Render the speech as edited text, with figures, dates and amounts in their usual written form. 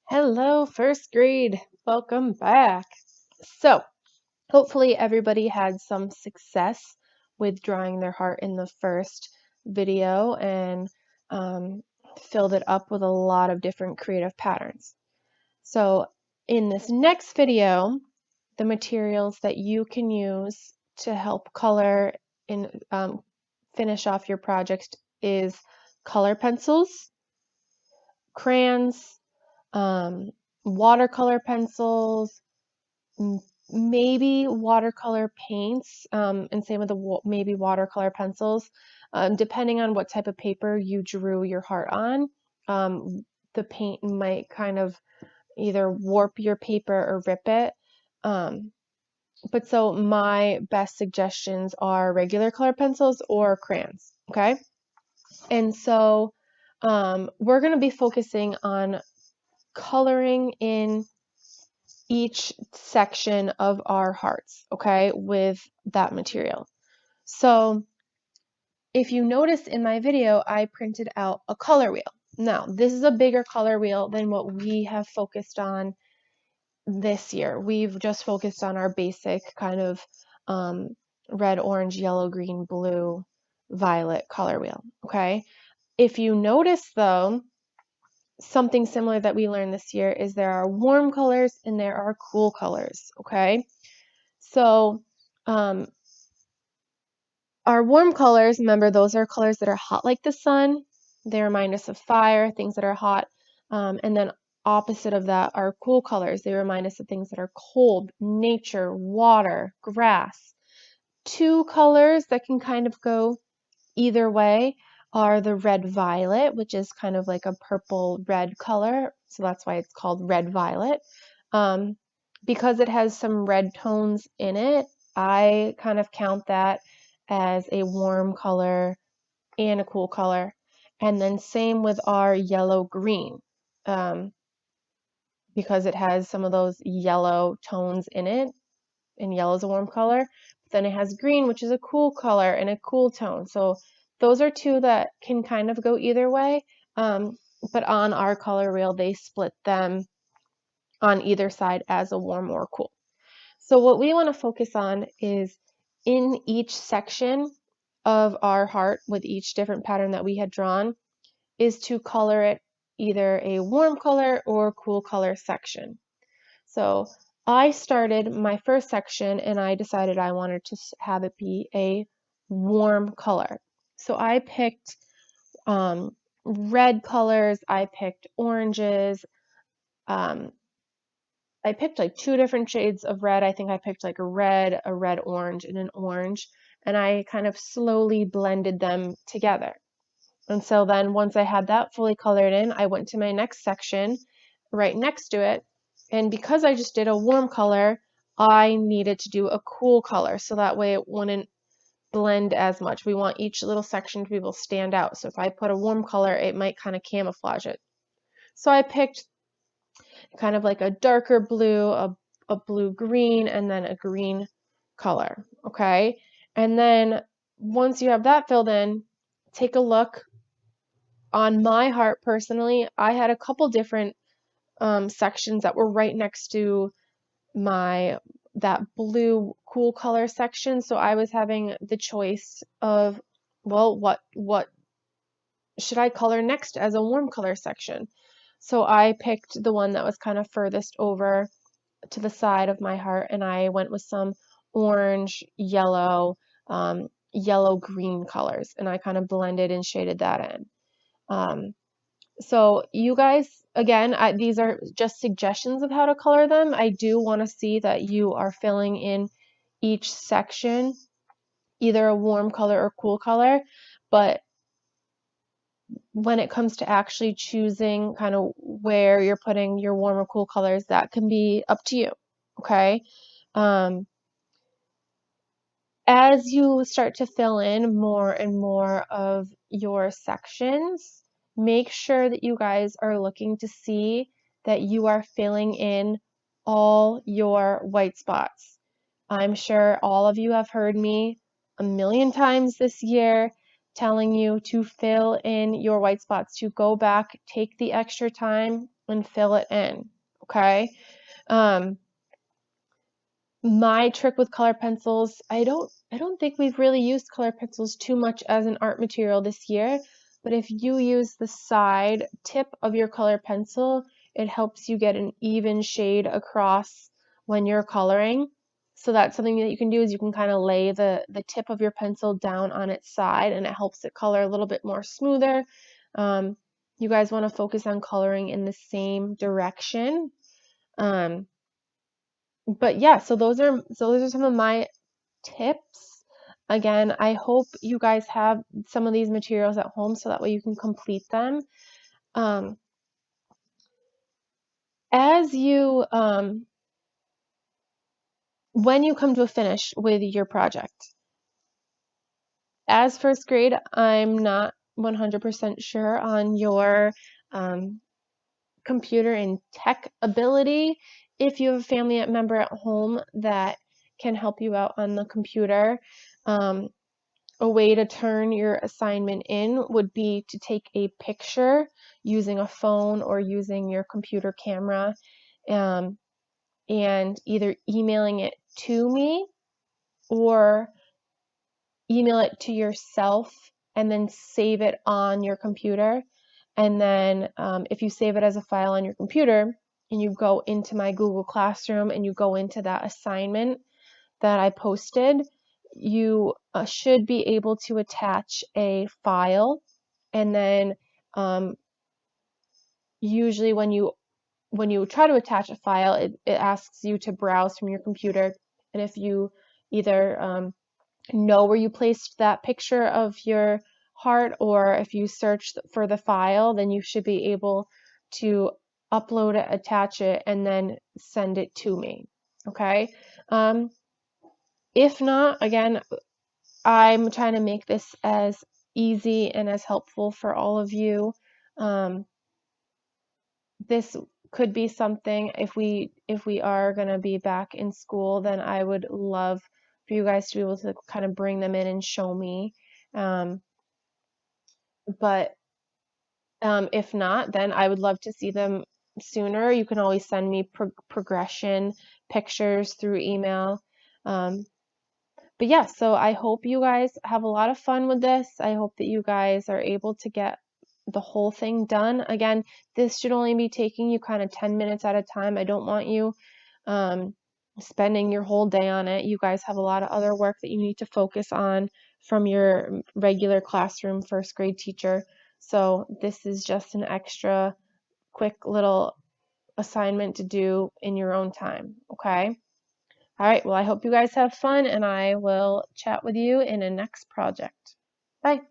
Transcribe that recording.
Hello, first grade. Welcome back. So, hopefully, everybody had some success with drawing their heart in the first video and um, filled it up with a lot of different creative patterns. So, in this next video, the materials that you can use to help color and finish off your project is color pencils, crayons, um, watercolor pencils, maybe watercolor paints, and same with the maybe watercolor pencils. Depending on what type of paper you drew your heart on, the paint might kind of either warp your paper or rip it. But so my best suggestions are regular color pencils or crayons, okay? And so we're going to be focusing on coloring in each section of our hearts, okay, with that material. So if you notice in my video, I printed out a color wheel. Now, this is a bigger color wheel than what we have focused on this year. We've just focused on our basic kind of red, orange, yellow, green, blue, violet color wheel, okay? If you notice though, something similar that we learned this year is there are warm colors and there are cool colors, okay? So our warm colors, remember, those are colors that are hot like the sun. They remind us of fire, things that are hot. And then opposite of that are cool colors. They remind us of things that are cold, nature, water, grass. Two colors that can kind of go either way are the red violet, which is kind of like a purple red color. So that's why it's called red violet. Because it has some red tones in it, I kind of count that as a warm color and a cool color. And then same with our yellow green, because it has some of those yellow tones in it, and yellow is a warm color. But then it has green, which is a cool color and a cool tone. So those are two that can kind of go either way. But on our color wheel, they split them on either side as a warm or cool. So what we want to focus on is in each section of our heart with each different pattern that we had drawn is to color it either a warm color or cool color section. So I started my first section and I decided I wanted to have it be a warm color. So I picked red colors, I picked oranges, I picked like two different shades of red. I think I picked like a red orange, and an orange, and I kind of slowly blended them together. And so then once I had that fully colored in, I went to my next section right next to it. And because I just did a warm color, I needed to do a cool color so that way it wouldn't blend as much. We want each little section to be able to stand out. So if I put a warm color, it might kind of camouflage it. So I picked kind of like a darker blue, a blue-green, and then a green color, okay? And then once you have that filled in, take a look. On my heart personally, I had a couple different sections that were right next to that blue cool color section. So I was having the choice of, well, what should I color next as a warm color section? So I picked the one that was kind of furthest over to the side of my heart, and I went with some orange, yellow green colors, and I kind of blended and shaded that in. So you guys, again, these are just suggestions of how to color them. I do want to see that you are filling in each section either a warm color or cool color, but when it comes to actually choosing kind of where you're putting your warm or cool colors, that can be up to you, okay? As you start to fill in more and more of your sections, make sure that you guys are looking to see that you are filling in all your white spots. I'm sure all of you have heard me a million times this year telling you to fill in your white spots, to go back, take the extra time, and fill it in, okay? Um, my trick with color pencils, I don't think we've really used color pencils too much as an art material this year, but if you use the side tip of your color pencil, it helps you get an even shade across when you're coloring. So that's something that you can do is you can kind of lay the tip of your pencil down on its side and it helps it color a little bit more smoother. Um, you guys want to focus on coloring in the same direction. Um, but yeah, so those are some of my tips. Again, I hope you guys have some of these materials at home so that way you can complete them. Um, as you when you come to a finish with your project, as first grade, I'm not 100% sure on your um, computer and tech ability. If you have a family member at home that can help you out on the computer, um, a way to turn your assignment in would be to take a picture using a phone or using your computer camera, um, and either emailing it to me or email it to yourself and then save it on your computer. And then if you save it as a file on your computer and you go into my Google Classroom and you go into that assignment that I posted, you should be able to attach a file. And then usually when you try to attach a file, it asks you to browse from your computer. And if you either know where you placed that picture of your heart, or if you search for the file, then you should be able to upload it, attach it, and then send it to me. Okay. Um, if not, again, I'm trying to make this as easy and as helpful for all of you. Um, this could be something if we are going to be back in school, then I would love for you guys to be able to kind of bring them in and show me. Um, but if not, then I would love to see them sooner. You can always send me progression pictures through email. Um, but yeah, so I hope you guys have a lot of fun with this. I hope that you guys are able to get the whole thing done. Again, this should only be taking you kind of 10 minutes at a time. I don't want you um, spending your whole day on it. You guys have a lot of other work that you need to focus on from your regular classroom first grade teacher. So this is just an extra quick little assignment to do in your own time, okay? All right, well, I hope you guys have fun, and I will chat with you in a next project. Bye.